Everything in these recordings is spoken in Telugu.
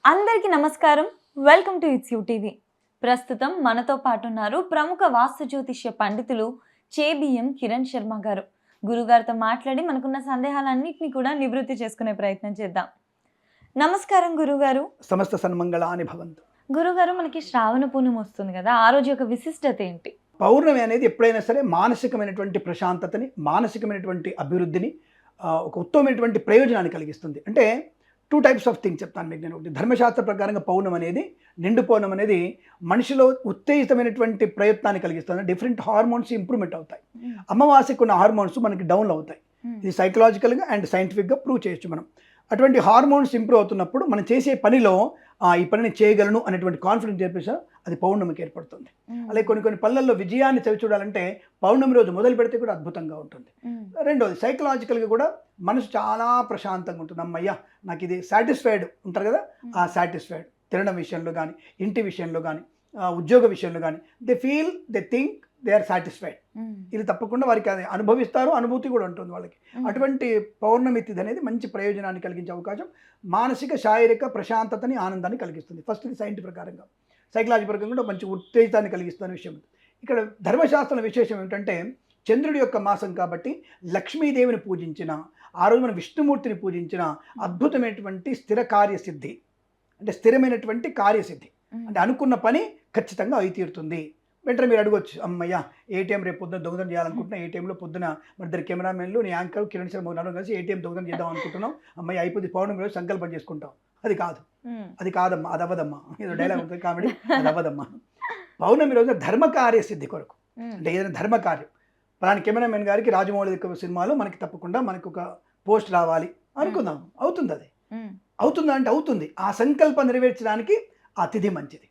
అందరికీ నమస్కారం. Welcome to it's you TV. ప్రస్తుతం మనతో పాటు ఉన్నారు ప్రముఖ వాస్తు జ్యోతిష్య పండితులు చేబిఎం కిరణ్ శర్మ గారు. గురుగారితో మాట్లాడి మనకున్న సందేహాలన్నింటినీ కూడా నివృత్తి చేసుకునే ప్రయత్నం చేద్దాం. నమస్కారం గురుగారు. సమస్త సన్మంగళాని భవంతు. గురుగారు, మనకి శ్రావణ పూర్ణిమ వస్తుంది కదా, ఆ రోజు యొక్క విశిష్టత ఏంటి? పౌర్ణమి అనేది ఎప్పుడైనా సరే మానసికమైనటువంటి ప్రశాంతతని, మానసికమైనటువంటి అభివృద్ధిని, ఒక ఉత్తమమైనటువంటి ప్రయోజనాన్ని కలిగిస్తుంది. అంటే 2 టైప్స్ ఆఫ్ థింగ్స్ చెప్తాను మీకు నేను. ఒకటి, ధర్మశాస్త్ర ప్రకారంగా పౌర్ణమి అనేది, నిండు పౌర్ణమి అనేది మనిషిలో ఉత్తేజితమైనటువంటి ప్రయత్నాన్ని కలిగిస్తుంది. డిఫరెంట్ హార్మోన్స్ ఇంప్రూవ్మెంట్ అవుతాయి. అమావాస్యకు ఉన్న హార్మోన్స్ మనకి డౌన్ అవుతాయి. ఇది సైకలాజికల్గా అండ్ సైంటిఫిక్గా ప్రూవ్ చేయొచ్చు మనం. అటువంటి హార్మోన్స్ ఇంప్రూవ్ అవుతున్నప్పుడు మనం చేసే పనిలో ఈ పనిని చేయగలను అనేటువంటి కాన్ఫిడెన్స్ చెప్పేసి అది పౌర్ణమికి ఏర్పడుతుంది. అలాగే కొన్ని పనులలో విజయాన్ని చవి చూడాలంటే పౌర్ణమి రోజు మొదలు పెడితే కూడా అద్భుతంగా ఉంటుంది. రెండోది, సైకలాజికల్గా కూడా మనసు చాలా ప్రశాంతంగా ఉంటుంది. అమ్మయ్య, నాకు ఇది సాటిస్ఫైడ్ ఉంటారు కదా, ఆ సాటిస్ఫైడ్ తినడం విషయంలో కానీ, ఇంటి విషయంలో కానీ, ఉద్యోగ విషయంలో కానీ, they feel, they think they are satisfied. ఇది తప్పకుండా వారికి అది అనుభవిస్తారు, అనుభూతి కూడా ఉంటుంది వాళ్ళకి. అటువంటి పౌర్ణమి తిథి అనేది మంచి ప్రయోజనాన్ని కలిగించే అవకాశం, మానసిక శారీరక ప్రశాంతతని, ఆనందాన్ని కలిగిస్తుంది. ఫస్ట్ ఇది సైంటిఫిక్ ప్రకారంగా, సైకలాజీ ప్రకారంగా కూడా మంచి ఉత్తేజితాన్ని కలిగిస్తున్న విషయం. ఇక్కడ ధర్మశాస్త్రం విశేషం ఏమిటంటే, చంద్రుడి యొక్క మాసం కాబట్టి లక్ష్మీదేవిని పూజించిన, ఆ రోజు మనం విష్ణుమూర్తిని పూజించిన అద్భుతమైనటువంటి స్థిర కార్యసిద్ధి, అంటే స్థిరమైనటువంటి కార్యసిద్ధి, అంటే అనుకున్న పని ఖచ్చితంగా అయి తీరుతుంది. వెంటనే మీరు అడగొచ్చు, అమ్మయ్య ఏటీఎం రేపు పొద్దున దొంగతనం చేయాలనుకుంటున్నా, ఏటీఎంలో పొద్దున మన ఇద్దరు కెమెరామెన్లు, నీ యాంకర్ కిరణ్ శర్మ నలుగురు కలిసి ఏటీఎం దొంగతనం చేద్దాం అనుకుంటున్నాం, అమ్మయ్య అయిపోతుంది పౌర్ణమి రోజు సంకల్పం చేసుకుంటాం. అది కాదు, అది కాదమ్మా, అది అవ్వదమ్మా. ఏదో డైలాగ్ ఉంటుంది కామెడీ, అది అవ్వదమ్మా. పౌర్ణమి రోజున ధర్మకార్య సిద్ధి కొరకు, అంటే ఏదైనా ధర్మకార్యం, పలాని కెమెరామెన్ గారికి రాజమౌళి సినిమాలో మనకి తప్పకుండా మనకు ఒక పోస్ట్ రావాలి అనుకుందాం, అవుతుంది. అది అవుతుందా అంటే అవుతుంది. ఆ సంకల్పం నెరవేర్చడానికి ఆ తిథి మంచిది.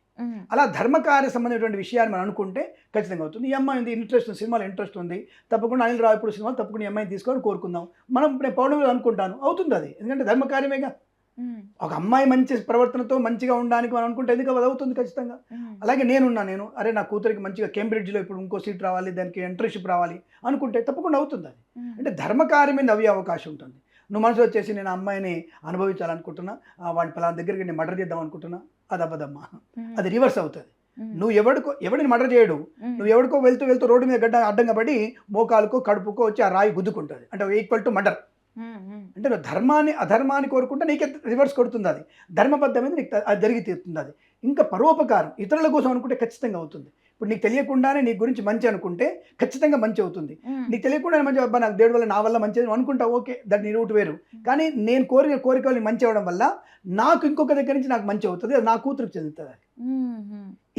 అలా ధర్మకార్య సంబంధించినటువంటి విషయాన్ని మనం అనుకుంటే ఖచ్చితంగా అవుతుంది. ఈ అమ్మాయి ఉంది, ఇంట్రెస్ట్ ఉంది, సినిమాలో ఇంట్రెస్ట్ ఉంది, తప్పకుండా అనిల్ రావిపూడి సినిమాలు తప్పకుండా ఈ అమ్మాయిని తీసుకొని కోరుకుందాం. మనం నేను పౌర్ణమి అనుకుంటాను, అవుతుంది అది, ఎందుకంటే ధర్మకార్యమేగా. ఒక అమ్మాయి మంచి ప్రవర్తనతో మంచిగా ఉండడానికి మనం అనుకుంటే ఎందుకు అది అవుతుంది ఖచ్చితంగా. అలాగే నేను అరే నా కూతురికి మంచిగా కేంబ్రిడ్జ్లో ఇప్పుడు ఇంకో సీట్ రావాలి, దానికి ఎంట్రీషిప్ రావాలి అనుకుంటే తప్పకుండా అవుతుంది అది. అంటే ధర్మకార్యం మీద నవ్వే అవకాశం ఉంటుంది. నువ్వు మనసు వచ్చేసి నేను అమ్మాయిని అనుభవించాలనుకుంటున్నా, వాడి పలానా దగ్గరికి నేను మర్డర్ చేద్దాం అనుకుంటున్నా, అది అవ్వదమ్మా, అది రివర్స్ అవుతుంది. నువ్వు ఎవడిని మర్డర్ చేయడు, నువ్వు ఎవరికో వెళ్తూ రోడ్డు మీద గడ్డ అడ్డంగా పడి మోకాలుకో కడుపుకో వచ్చి ఆ రాయి గుద్దుకుంటుంది, అంటే ఈక్వల్ టు మర్డర్. అంటే నువ్వు ధర్మాన్ని అధర్మాన్ని కోరుకుంటే నీకే రివర్స్ కొడుతుంది. అది ధర్మబద్ధమైన నీకు అది జరిగి తీరుతుంది. అది ఇంకా పరోపకారం ఇతరుల కోసం అనుకుంటే ఖచ్చితంగా అవుతుంది. ఇప్పుడు నీకు తెలియకుండానే నీ గురించి మంచి అనుకుంటే ఖచ్చితంగా మంచి అవుతుంది. నీకు తెలియకుండానే మంచి, అబ్బా నాకు దేవుడి వల్ల నా వల్ల మంచి అనుకుంటా, ఓకే, దాన్ని నీ రూట్ వేరు. కానీ నేను కోరిన కోరికలు మంచి అవ్వడం వల్ల నాకు ఇంకొక దగ్గర నుంచి నాకు మంచి అవుతుంది, అది నా కూతురికి చెందుతుంది.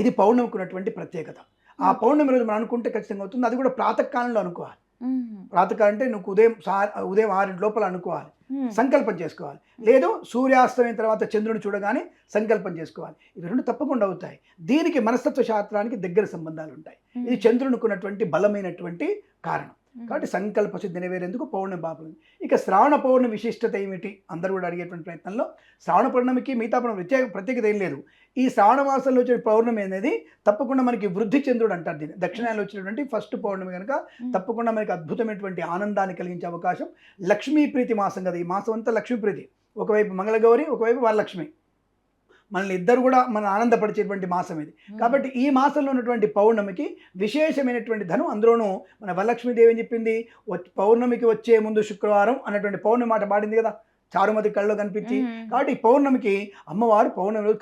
ఇది పౌర్ణమికి ఉన్నటువంటి ప్రత్యేకత. ఆ పౌర్ణమి రోజు మనం అనుకుంటే ఖచ్చితంగా అవుతుంది. అది కూడా ప్రాతకాలంలో అనుకోవాలి. ప్రాతకాలం అంటే నువ్వు ఉదయం 6 లోపల అనుకోవాలి, సంకల్పం చేసుకోవాలి. లేదు సూర్యాస్తమైన తర్వాత చంద్రుని చూడగానే సంకల్పం చేసుకోవాలి. ఇవి రెండు తప్పకుండా అవుతాయి. దీనికి మనస్తత్వ శాస్త్రానికి దగ్గర సంబంధాలు ఉంటాయి. ఇది చంద్రునికి ఉన్నటువంటి బలమైనటువంటి కారణం. కాబట్టి సంకల్ప సిద్ధి నెరవేరేందుకు పౌర్ణమి బాపుంది. ఇక శ్రావణ పౌర్ణమి విశిష్టత ఏమిటి అందరూ కూడా అడిగేటువంటి ప్రయత్నంలో, శ్రావణ పౌర్ణమికి మిగతా ప్రత్యేకత ఏం లేదు. ఈ శ్రావణ మాసంలో వచ్చే పౌర్ణమి అనేది తప్పకుండా మనకి వృద్ధి చంద్రుడు అంటారు. దీన్ని దక్షిణాయనలో వచ్చినటువంటి ఫస్ట్ పౌర్ణమి కనుక తప్పకుండా మనకి అద్భుతమైనటువంటి ఆనందాన్ని కలిగించే అవకాశం. లక్ష్మీ ప్రీతి మాసం కదా, ఈ మాసం అంతా లక్ష్మీ ప్రీతి. ఒకవైపు మంగళగౌరి, ఒకవైపు వరలక్ష్మి, మనల్ని ఇద్దరు కూడా మన ఆనందపరిచేటువంటి మాసం ఇది. కాబట్టి ఈ మాసంలో ఉన్నటువంటి పౌర్ణమికి విశేషమైనటువంటి ధనం. అందులోనూ మన వరలక్ష్మీదేవి ఏం చెప్పింది, పౌర్ణమికి వచ్చే ముందు శుక్రవారం అన్నటువంటి పౌర్ణమి మాట పాడింది కదా, చారుమతి కళ్ళలో కనిపించి. కాబట్టి ఈ పౌర్ణమికి అమ్మవారు పౌర్ణమి రోజు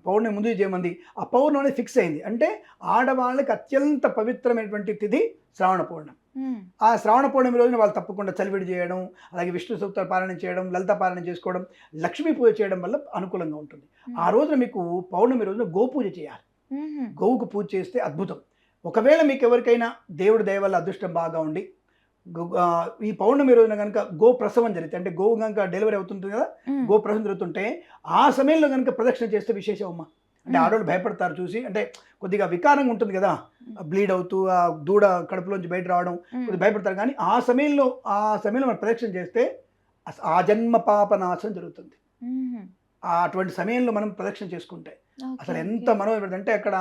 పౌర్ణమి ముందు చేయమంది. ఆ పౌర్ణమి ఫిక్స్ అయింది. అంటే ఆడవాళ్ళకి అత్యంత పవిత్రమైనటువంటి తిథి శ్రావణ పౌర్ణమి. ఆ శ్రావణ పౌర్ణమి రోజున వాళ్ళు తప్పకుండా చలివిడి చేయడం, అలాగే విష్ణు సూక్త పారాయణం చేయడం, లలిత పారాయణం చేసుకోవడం, లక్ష్మీ పూజ చేయడం వల్ల అనుకూలంగా ఉంటుంది. ఆ రోజున మీకు పౌర్ణమి రోజున గోపూజ చేయాలి. గోవుకు పూజ చేస్తే అద్భుతం. ఒకవేళ మీకు ఎవరికైనా దేవుడి దయ వల్ల అదృష్టం బాగా ఉండి ఈ పౌర్ణమి రోజున కనుక గో ప్రసవం జరిగితే, అంటే గోవు కనుక డెలివరీ అవుతుంటుంది కదా, గో ప్రసవం జరుగుతుంటే ఆ సమయంలో కనుక ప్రదక్షిణ చేస్తే విశేషం అమ్మ. అంటే ఆడవాళ్ళు భయపడతారు చూసి, అంటే కొద్దిగా వికారంగా ఉంటుంది కదా, బ్లీడ్ అవుతూ ఆ దూడ కడుపులోంచి బయట రావడం, కొద్దిగా భయపడతారు. కానీ ఆ సమయంలో మనం ప్రదక్షిణ చేస్తే ఆ జన్మ పాప నాశనం జరుగుతుంది. అటువంటి సమయంలో మనం ప్రదక్షిణ చేసుకుంటే అసలు ఎంత మనోహరం అంటే, అక్కడ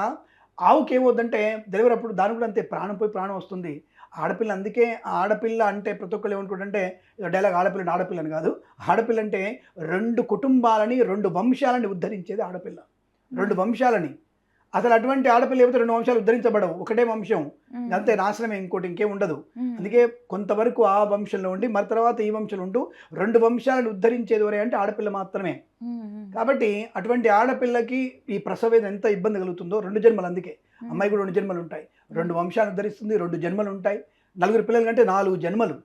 ఆవుకి ఏమవుతుందంటే డెలివరీ అప్పుడు దాని కూడా అంతే ప్రాణం పోయి ప్రాణం వస్తుంది. ఆడపిల్ల అందుకే ఆడపిల్ల అంటే ప్రతి ఒక్కళ్ళు ఏమనుకుంటుంటే డైలాగ్ ఆడపిల్లని ఆడపిల్లని కాదు. ఆడపిల్ల అంటే 2 కుటుంబాలని 2 వంశాలని ఉద్ధరించేది ఆడపిల్ల. 2 వంశాలని. అసలు అటువంటి ఆడపిల్ల లేకపోతే 2 వంశాలు ఉద్ధరించబడవు. ఒకటే వంశం అంతే, నాశనమే, ఇంకోటి ఇంకేం ఉండదు. అందుకే కొంతవరకు ఆ వంశంలో ఉండి మరి తర్వాత ఈ వంశంలో ఉంటూ 2 వంశాలను ఉద్ధరించేది ఎవరే అంటే ఆడపిల్ల మాత్రమే. కాబట్టి అటువంటి ఆడపిల్లకి ఈ ప్రసవ వేదన ఎంత ఇబ్బంది కలుగుతుందో 2 జన్మలు. అందుకే అమ్మాయి కూడా 2 జన్మలు ఉంటాయి. 2 వంశాలను ఉద్ధరిస్తుంది, 2 జన్మలు ఉంటాయి. 4 పిల్లల కంటే 4 జన్మలు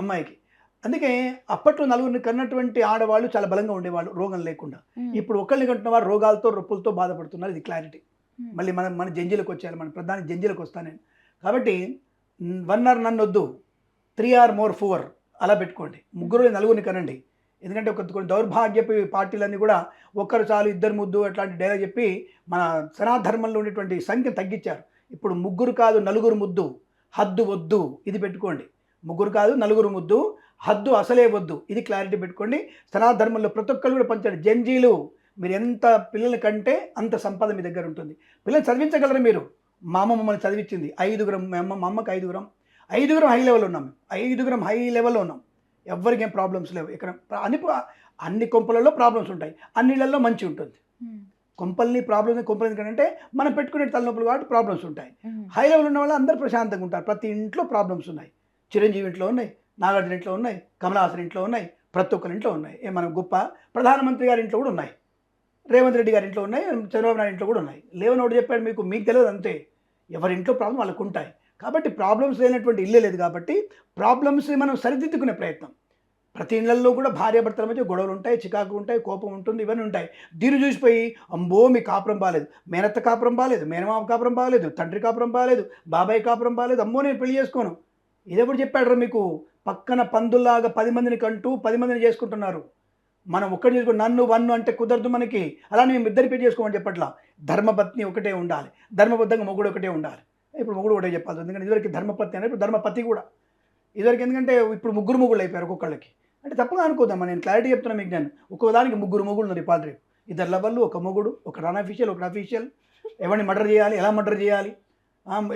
అమ్మాయికి. అందుకే అప్పట్లో 4 కన్నటువంటి ఆడవాళ్ళు చాలా బలంగా ఉండేవాళ్ళు రోగం లేకుండా. ఇప్పుడు ఒకళ్ళని కంటున్న వారు రోగాలతో రొప్పులతో బాధపడుతున్నారు. ఇది క్లారిటీ. మళ్ళీ మన జంజీలకు వచ్చేయాలి, మన ప్రధాని జంజీలకు వస్తాను నేను. కాబట్టి 1 ఆర్ నన్ వద్దు, 3 ఆర్ మోర్ 4 అలా పెట్టుకోండి. 3 4 కనండి. ఎందుకంటే కొన్ని దౌర్భాగ్యపు పార్టీలన్నీ కూడా ఒక్కరు చాలు, 2 ముద్దు అట్లాంటి డైలాగ్ చెప్పి మన సనాధర్మంలో ఉండేటువంటి సంఖ్య తగ్గించారు. ఇప్పుడు 3 కాదు 4 ముద్దు, హద్దు వద్దు, ఇది పెట్టుకోండి. 3 కాదు 4 ముద్దు, హద్దు అసలే వద్దు, ఇది క్లారిటీ పెట్టుకోండి. సనాధర్మంలో ప్రతి ఒక్కరు కూడా పంచాడు. జంజీలు మీరు ఎంత పిల్లల కంటే అంత సంపద మీ దగ్గర ఉంటుంది. పిల్లలు చదివించగలరు మీరు. మా అమ్మ మమ్మల్ని చదివించింది 5 మా అమ్మకి 5 హై లెవెల్ ఉన్నాం. 5 హై లెవెల్లో ఉన్నాం. ఎవరికి ఏం ప్రాబ్లమ్స్ లేవు. ఇక్కడ అన్ని కొంపలలో ప్రాబ్లమ్స్ ఉంటాయి, అన్నిళ్ళల్లో మంచి ఉంటుంది. కొంపల్ని ప్రాబ్లమ్స్ కొంపలు ఎందుకంటే మనం పెట్టుకునే తలనొప్పులు కాబట్టి ప్రాబ్లమ్స్ ఉంటాయి. హై లెవెల్ ఉన్న వాళ్ళు అందరూ ప్రశాంతంగా ఉంటారు. ప్రతి ఇంట్లో ప్రాబ్లమ్స్ ఉన్నాయి. చిరంజీవి ఇంట్లో ఉన్నాయి, నాగార్జున ఇంట్లో ఉన్నాయి, కమల్ హాసన్ ఇంట్లో ఉన్నాయి, ప్రతి ఒక్కరి ఇంట్లో ఉన్నాయి. మనం గొప్ప ప్రధానమంత్రి గారి ఇంట్లో కూడా ఉన్నాయి, రేవంత్ రెడ్డి గారి ఇంట్లో ఉన్నాయి, చంద్రబాబు నాయుడు ఇంట్లో కూడా ఉన్నాయి. లేవని ఒకటి చెప్పాడు మీకు తెలియదు అంతే. ఎవరి ఇంట్లో ప్రాబ్లం వాళ్ళకు ఉంటాయి. కాబట్టి ప్రాబ్లమ్స్ లేనటువంటి ఇల్లే లేదు. కాబట్టి ప్రాబ్లమ్స్ని మనం సరిదిద్దుకునే ప్రయత్నం. ప్రతి ఇళ్లలో కూడా భార్యాభర్తల మధ్య గొడవలు ఉంటాయి, చికాకు ఉంటాయి, కోపం ఉంటుంది, ఇవన్నీ ఉంటాయి. దీన్ని చూసిపోయి అమ్మో మీ కాపురం బాలేదు, మేనత్త కాపురం బాలేదు, మేనమామ కాపురం బాలేదు, తండ్రి కాపురం బాలేదు, బాబాయ్ కాపురం బాలేదు, అమ్మో నేను పెళ్లి చేసుకోను. ఇదెప్పుడు చెప్పాడు మీకు? పక్కన పందుల్లాగా 10 మందిని కంటూ 10 మందిని చేసుకుంటున్నారు. మనం ఒక్కటి చేసుకుని నన్ను వన్ను అంటే కుదరదు మనకి. అలా మేము ఇద్దరు పెళ్లి చేసుకోమని చెప్పట్లా. ధర్మపత్ని ఒకటే ఉండాలి, ధర్మబద్ధంగా మొగుడు ఒకటే ఉండాలి. ఇప్పుడు మొగుడు ఒకటే చెప్పాలి. ఎందుకంటే ఇదివరకు ధర్మపత్ని అనేది ఇప్పుడు ధర్మపతి కూడా. ఇదివరకు ఎందుకంటే ఇప్పుడు 3 మొగుళ్ళు అయిపోయారు ఒక్కొక్కళ్ళకి. అంటే తప్పగా అనుకోదామా, నేను క్లారిటీ చెప్తున్నాను మీకు. నేను ఒక్కోదానికి 3 మొగుళ్ళు ఉన్నారు. ఇపాలి రేపు 2 లవర్లు, 1 మొగుడు, 1 నాన్ అఫీషియల్, 1 అఫీషియల్. ఎవరిని మర్డర్ చేయాలి, ఎలా మర్డర్ చేయాలి,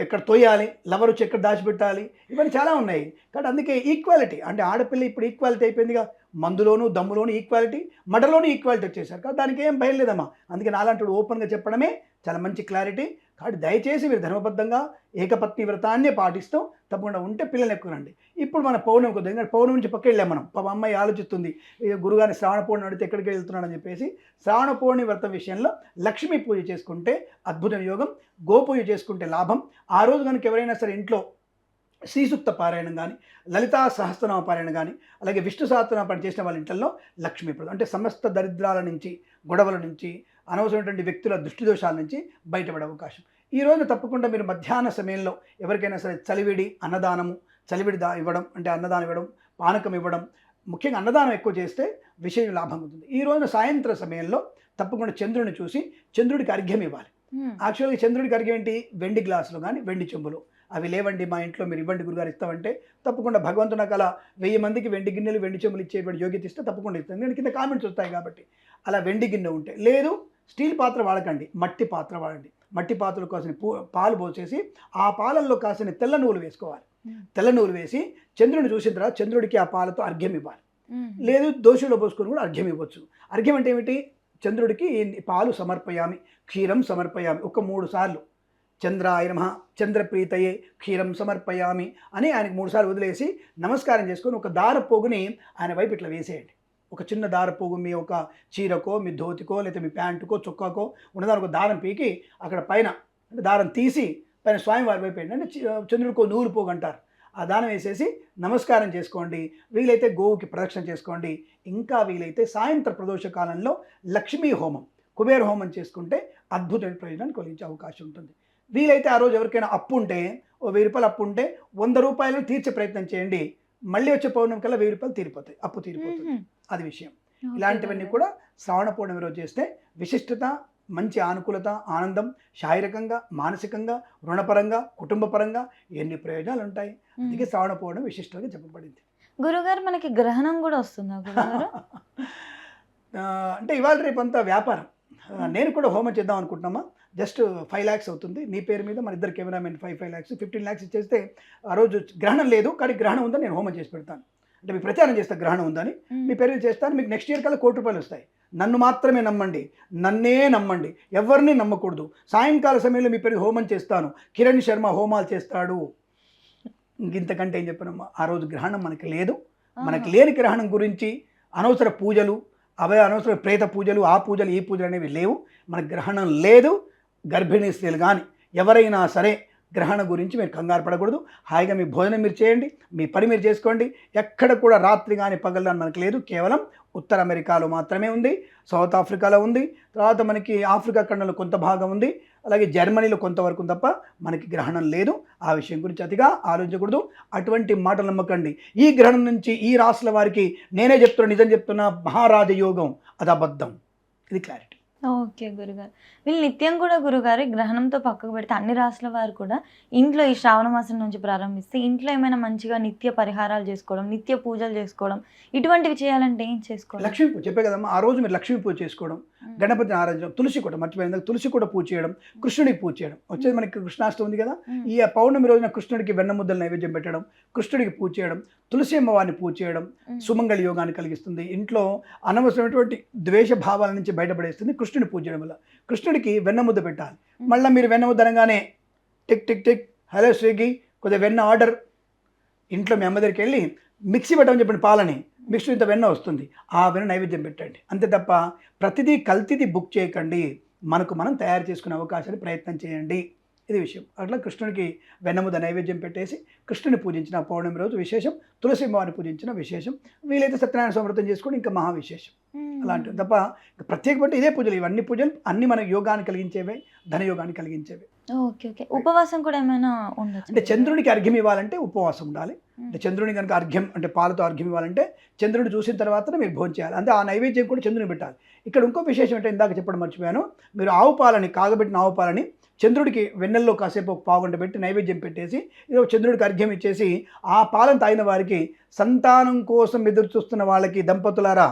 ఎక్కడ తోయాలి, లవర్ వచ్చి ఎక్కడ దాచిపెట్టాలి, ఇవన్నీ చాలా ఉన్నాయి. కాబట్టి అందుకే ఈక్వాలిటీ అంటే ఆడపిల్ల ఇప్పుడు ఈక్వాలిటీ అయిపోయిందిగా. మందులోను దమ్ములోను ఈక్వాలిటీ, మర్డర్లోనూ ఈక్వాలిటీ వచ్చేసారు. కాబట్టి దానికి ఏం భయం లేదమ్మా. అందుకే నాలాంటి ఓపెన్గా చెప్పడమే చాలా మంచి క్లారిటీ. కాబట్టి దయచేసి మీరు ధర్మబద్ధంగా ఏకపత్ని వ్రతాన్ని పాటిస్తూ తప్పకుండా ఉంటే పిల్లలు ఎక్కువనండి. ఇప్పుడు మన పౌర్ణమి కొద్దిగా, ఎందుకంటే పౌర్ణమి నుంచి పక్క వెళ్ళాం మనం. పాప అమ్మాయి ఆలోచిస్తుంది, గురుగారిని శ్రావణ పౌర్ణమి అడిగితే ఎక్కడికి వెళ్తున్నాడని చెప్పేసి. శ్రావణ పౌర్ణమి వ్రతం విషయంలో లక్ష్మీ పూజ చేసుకుంటే అద్భుతం యోగం, గోపూజ చేసుకుంటే లాభం. ఆ రోజు కనుక ఎవరైనా సరే ఇంట్లో శ్రీసూక్త పారాయణం కానీ, లలితా సహస్రనామ పారాయణం కానీ, అలాగే విష్ణు సహస్రనామ పారాయణ చేసిన వాళ్ళ ఇంట్లో లక్ష్మీప్రదం అంటే సమస్త దరిద్రాల నుంచి, గొడవల నుంచి, అనవసరమైనటువంటి వ్యక్తుల దృష్టి దోషాల నుంచి బయటపడే అవకాశం. ఈ రోజు తప్పకుండా మీరు మధ్యాహ్న సమయంలో ఎవరికైనా సరే చలివిడి అన్నదానము, చలివిడి ఇవ్వడం అంటే అన్నదానం ఇవ్వడం, పానకం ఇవ్వడం, ముఖ్యంగా అన్నదానం ఎక్కువ చేస్తే విశేష లాభం ఉంటుంది. ఈ రోజున సాయంత్రం సమయంలో తప్పకుండా చంద్రుడిని చూసి చంద్రుడికి అర్ఘ్యం ఇవ్వాలి. యాక్చువల్గా చంద్రుడికి అర్ఘ్యం ఏంటి? వెండి గ్లాసులు కానీ వెండి చెంబులు. అవి లేవండి మా ఇంట్లో, మీరు ఇవ్వండి గురుగారు ఇస్తామంటే తప్పకుండా భగవంతుడు నాకు అలా 1000 మందికి వెండి గిన్నెలు వెండి చెంబులు ఇచ్చేటువంటి యోగ్యత ఇస్తే తప్పకుండా ఇస్తాను. నేను కింద కామెంట్స్ వస్తాయి కాబట్టి. అలా వెండి గిన్నె ఉంటే, లేదు స్టీల్ పాత్ర వాడకండి, మట్టి పాత్ర వాడండి. మట్టి పాత్రలు కాసిన పాలు పోసేసి ఆ పాలల్లో కాసిన తెల్ల నువ్వులు వేసుకోవాలి. తెల్ల నువ్వులు వేసి చంద్రుడిని చూసిన తర్వాత చంద్రుడికి ఆ పాలతో అర్ఘ్యం ఇవ్వాలి. లేదు దోశలో పోసుకొని కూడా అర్ఘ్యం ఇవ్వచ్చు. అర్ఘ్యం అంటే ఏమిటి? చంద్రుడికి పాలు సమర్పయామి, క్షీరం సమర్పయామి, ఒక 3 సార్లు చంద్రాయ నమః, చంద్రప్రీతయే క్షీరం సమర్పయామి అని ఆయనకు 3 సార్లు వదిలేసి నమస్కారం చేసుకొని ఒక దారపోగుని ఆయన వైపు ఇట్లా వేసేయండి. ఒక చిన్న దారపోగు మీ ఒక చీరకో, మీ ధోతికో, లేకపోతే మీ ప్యాంటుకో, చొక్కాకో ఉన్నదానికి ఒక దారం పీకి అక్కడ పైన అంటే దారం తీసి పైన స్వామివారి వైపు వేయండి. అంటే చంద్రుడికో నూలు పోగు అంటారు. ఆ దానం వేసేసి నమస్కారం చేసుకోండి. వీలైతే గోవుకి ప్రదక్షిణ చేసుకోండి. ఇంకా వీలైతే సాయంత్ర ప్రదోష కాలంలో లక్ష్మీ హోమం, కుబేర హోమం చేసుకుంటే అద్భుతమైన ప్రయోజనాన్ని కలిగించే అవకాశం ఉంటుంది. వీలైతే ఆ రోజు ఎవరికైనా అప్పు ఉంటే, ఓ 1000 రూపాయలు అప్పు ఉంటే 100 రూపాయలు తీర్చే ప్రయత్నం చేయండి. మళ్ళీ వచ్చే పౌర్ణమి కల్లా 1000 రూపాయలు తీరిపోతాయి, అప్పు తీరిపోతుంది. అది విషయం. ఇలాంటివన్నీ కూడా శ్రావణ పౌర్ణమి రోజు చేస్తే విశిష్టత, మంచి ఆనుకూలత, ఆనందం, శారీరకంగా, మానసికంగా, రుణపరంగా, కుటుంబపరంగా ఎన్ని ప్రయోజనాలు ఉంటాయి. అందుకే శ్రావణ పౌర్ణమి విశిష్టంగా చెప్పబడింది. గురుగారు మనకి గ్రహణం కూడా వస్తుందా గురుగారు? అంటే ఇవాళ రేపు అంతా వ్యాపారం. నేను కూడా హోమం చేద్దాం అనుకుంటున్నామా, జస్ట్ 5 lakhs అవుతుంది నీ పేరు మీద, మన ఇద్దరు కెమెరామెన్ 5 lakhs 15 lakhs ఇచ్చేస్తే ఆ రోజు గ్రహణం లేదు కానీ గ్రహణం ఉందని నేను హోమం చేసి పెడతాను, అంటే మీ ప్రచారం చేస్తా గ్రహణం ఉందని, మీ పేరు మీద చేస్తాను, మీకు నెక్స్ట్ ఇయర్ కల్లా ₹1,00,00,000 వస్తాయి. నన్ను మాత్రమే నమ్మండి, నన్నే నమ్మండి, ఎవరిని నమ్మకూడదు. సాయంకాల సమయంలో మీ పేరు హోమం చేస్తాను, కిరణ్ శర్మ హోమాలు చేస్తాడు. ఇంతకంటే ఏం చెప్పనమ్మా, ఆ రోజు గ్రహణం మనకి లేదు. మనకి లేని గ్రహణం గురించి అనవసర పూజలు, అనవసర ప్రేత పూజలు, ఆ పూజలు ఈ పూజలు అనేవి లేవు. మనకు గ్రహణం లేదు. గర్భిణీ స్త్రీలు కానీ ఎవరైనా సరే గ్రహణం గురించి మీరు కంగారు పడకూడదు. హాయిగా మీ భోజనం మీరు చేయండి, మీ పని మీరు చేసుకోండి. ఎక్కడ కూడా రాత్రి కానీ పగలు కానీ మనకు లేదు. కేవలం ఉత్తర అమెరికాలో మాత్రమే ఉంది, సౌత్ ఆఫ్రికాలో ఉంది, తర్వాత మనకి ఆఫ్రికా ఖండంలో కొంత భాగం ఉంది, అలాగే జర్మనీలో కొంతవరకు తప్ప మనకి గ్రహణం లేదు. ఆ విషయం గురించి అతిగా ఆలోచించకూడదు. అటువంటి మాటలు నమ్మకండి. ఈ గ్రహణం నుంచి ఈ రాశుల వారికి నేనే చెప్తున్నా, నిజం చెప్తున్నా, మహారాజ యోగం, అది అబద్ధం. ఇది క్లారిటీ. ఓకే గురుగారు. వీళ్ళు నిత్యం కూడా గురుగారు ఈ గ్రహణంతో పక్కకు పెడితే అన్ని రాశుల వారు కూడా ఇంట్లో ఈ శ్రావణ మాసం నుంచి ప్రారంభిస్తే ఇంట్లో ఏమైనా మంచిగా నిత్య పరిహారాలు చేసుకోవడం, నిత్య పూజలు చేసుకోవడం, ఇటువంటివి చేయాలంటే ఏం చేసుకోవాలి? లక్ష్మీ పూజ చెప్పే కదమ్మా, ఆ రోజు మీరు లక్ష్మీ పూజ చేసుకోవడం, గణపతిని ఆరాధించడం, తులసి కూడా మర్చిపోయింది, తులసి కూడా పూజ చేయడం, కృష్ణుడికి పూజ చేయడం. వచ్చేది మనకి కృష్ణాష్టమి ఉంది కదా, ఈ పౌర్ణమి రోజున కృష్ణుడికి వెన్నముద్దలు నైవేద్యం పెట్టడం, కృష్ణుడికి పూజ చేయడం, తులసి అమ్మవారిని పూజ చేయడం సుమంగళ యోగాన్ని కలిగిస్తుంది. ఇంట్లో అనవసరమైనటువంటి ద్వేష భావాల నుంచి బయటపడేస్తుంది కృష్ణుని పూజ చేయడం వల్ల. కృష్ణుడికి వెన్నముద్ద పెట్టాలి. మళ్ళీ మీరు వెన్నముద్ద అనగానే tick tick tick, hello Swiggy కొద్దిగా వెన్న ఆర్డర్, ఇంట్లో మీ అమ్మ దగ్గరికి వెళ్ళి మిక్సీ పెట్టమని చెప్పిన పాలని మిక్సీ ఇంత వెన్న వస్తుంది, ఆ వెన్న నైవేద్యం పెట్టండి. అంతే తప్ప ప్రతిదీ కల్తీది బుక్ చేయకండి. మనకు మనం తయారు చేసుకునే అవకాశాన్ని ప్రయత్నం చేయండి. ఇది విషయం. అట్లా కృష్ణుడికి వెన్నముద్ద నైవేద్యం పెట్టేసి కృష్ణుని పూజించిన పౌర్ణమి రోజు విశేషం, తులసి అమ్మవారిని పూజించిన విశేషం, వీలైతే సత్యనారాయణ సంవృతం చేసుకోండి, ఇంకా మహా విశేషం. అలాంటివి తప్ప ప్రత్యేకమైన ఇదే పూజలు, ఇవన్నీ పూజలు అన్ని మనకు యోగాన్ని కలిగించేవే, ధనయోగాన్ని కలిగించేవే. Okay okay. ఉపవాసం కూడా ఏమైనా ఉండొచ్చు అంటే చంద్రునికి అర్ఘ్యం ఇవ్వాలంటే ఉపవాసం ఉండాలి. అంటే చంద్రుని కనుక అర్ఘ్యం అంటే పాలతో అర్ఘ్యం ఇవ్వాలంటే చంద్రుని చూసిన తర్వాతనే మీరు భోజనం చేయాలి. అంటే ఆ నైవేద్యం కూడా చంద్రుని పెట్టాలి. ఇక్కడ ఇంకో విశేషం అంటే ఇందాక చెప్పడం మర్చిపోయాను, మీరు ఆవు పాలని, కాగబెట్టిన ఆవు పాలని చంద్రుడికి వెన్నెల్లో కాసేపు ఒక పావుగంట పెట్టి నైవేద్యం పెట్టేసి ఈరోజు చంద్రుడికి అర్ఘ్యం ఇచ్చేసి ఆ పాలను తాగిన వారికి, సంతానం కోసం ఎదురు చూస్తున్న వాళ్ళకి, దంపతులారా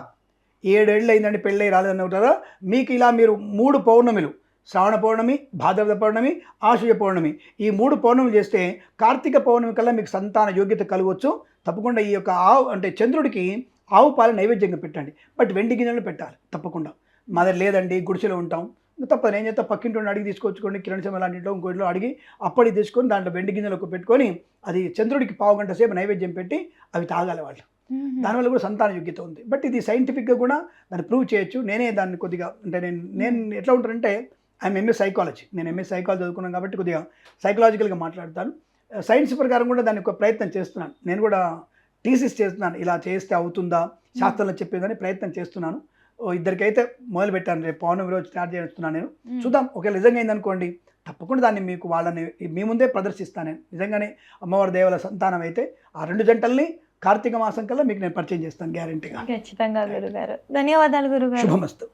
7 ఏళ్ళు అయిందండి పెళ్ళై రాలేదని ఉంటారా, మీకు ఇలా మీరు 3 పౌర్ణమిలు, శ్రావణ పౌర్ణమి, భాద్రపద పౌర్ణమి, ఆశ్వయుజ పౌర్ణమి, ఈ 3 పౌర్ణమిలు చేస్తే కార్తీక పౌర్ణమి కల్లా మీకు సంతాన యోగ్యత కలగవచ్చు. తప్పకుండా ఈ యొక్క ఆవు అంటే చంద్రుడికి ఆవు పాలు నైవేద్యంగా పెట్టండి. బట్ వెండి గిన్నెలు పెట్టాలి తప్పకుండా. మా దగ్గర లేదండి, గుడిసెలో ఉంటాం, తప్పదు, ఏం చేస్తా పక్కింటి అడిగి తీసుకొచ్చుకోండి, కిరణ్ శర్మ లాంటిలో ఇంకోటిలో అడిగి అప్పటి తీసుకొని దాంట్లో వెండి గిన్నెలకు పెట్టుకొని అది చంద్రుడికి పావుగంట సేపు నైవేద్యం పెట్టి అవి తాగాలి వాళ్ళు. దానివల్ల కూడా సంతాన యోగ్యత ఉంది. బట్ ఇది సైంటిఫిక్గా కూడా దాన్ని ప్రూవ్ చేయొచ్చు. నేనే దాన్ని కొద్దిగా అంటే నేను ఎట్లా ఉంటానంటే ఐఎమ్ ఎంఎస్ సైకాలజీ, నేను ఎంఎస్ సైకాలజీ చదువుకున్నాను కాబట్టి కొద్దిగా సైకలాజికల్గా మాట్లాడతాను. సైన్స్ ప్రకారం కూడా దాన్ని ఒక ప్రయత్నం చేస్తున్నాను. నేను కూడా థీసిస్ చేస్తున్నాను, ఇలా చేస్తే అవుతుందా, శాస్త్రంలో చెప్పేదని ప్రయత్నం చేస్తున్నాను. ఇద్దరికైతే మొదలు పెట్టాను, రేపు పౌర్ణమి రోజు స్టార్ట్ చేస్తున్నాను నేను. చూద్దాం, ఒకవేళ నిజంగా అయిందనుకోండి తప్పకుండా దాన్ని మీకు వాళ్ళని మీ ముందే ప్రదర్శిస్తాను. నేను నిజంగానే అమ్మవారి దేవల సంతానం అయితే ఆ 2 జంటల్ని కార్తీక మాసం కల్లా మీకు నేను పరిచయం చేస్తాను గ్యారెంటీగా. ఖచ్చితంగా గురుగారు. ధన్యవాదాలు గురుగారు. శుభమస్తు.